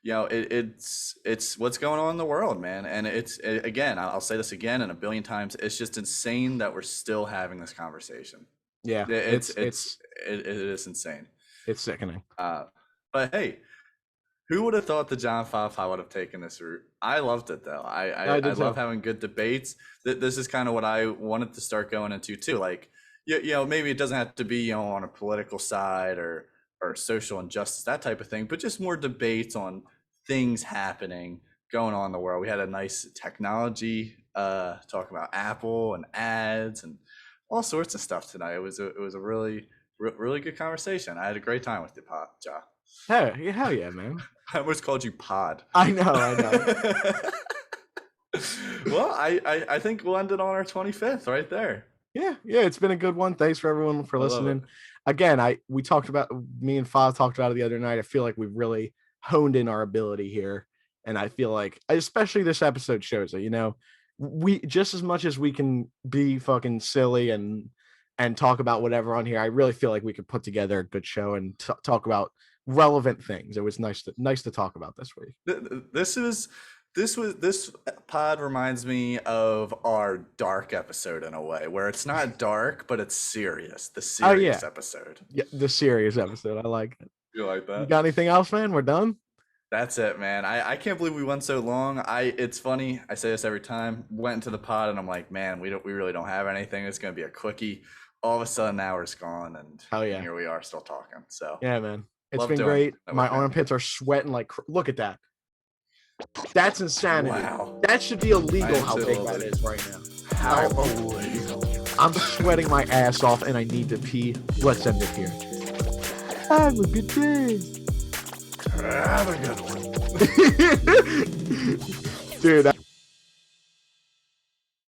A: it's what's going on in the world, man, and again, I'll say this again and a billion times. It's just insane that we're still having this conversation.
C: Yeah,
A: it is insane.
C: It's sickening.
A: But hey, who would have thought the Jah and Fah would have taken this route? I loved it though. I love having good debates. This is kind of what I wanted to start going into too, like. Maybe it doesn't have to be, on a political side or social injustice, that type of thing, but just more debates on things happening, going on in the world. We had a nice technology talk about Apple and ads and all sorts of stuff tonight. It was a really, really good conversation. I had a great time with you, Jah.
C: Hell yeah, man.
A: I almost called you Pod.
C: I know.
A: Well, I think we'll end it on our 25th right there.
C: Yeah, it's been a good one. Thanks for everyone for listening. Again, me and Fah talked about it the other night. I feel like we've really honed in our ability here. And I feel like, especially this episode shows it, we just as much as we can be fucking silly and talk about whatever on here, I really feel like we could put together a good show and talk about relevant things. It was nice to talk about this week.
A: This pod reminds me of our dark episode in a way, where it's not dark, but it's serious. The serious episode.
C: Yeah, the serious episode. I like it.
A: You like that?
C: You got anything else, man? We're done?
A: That's it, man. I can't believe we went so long. It's funny. I say this every time. Went into the pod and I'm like, man, we really don't have anything. It's gonna be a quickie. All of a sudden, an hour's gone, and here we are still talking. So
C: yeah, man. It's been great. My armpits are sweating like. Look at that. That's insanity. Wow. That should be illegal how big that is right now.
A: How illegal.
C: I'm sweating my ass off and I need to pee. Let's end it here. Have a good day.
A: Have a good one.
C: Dude.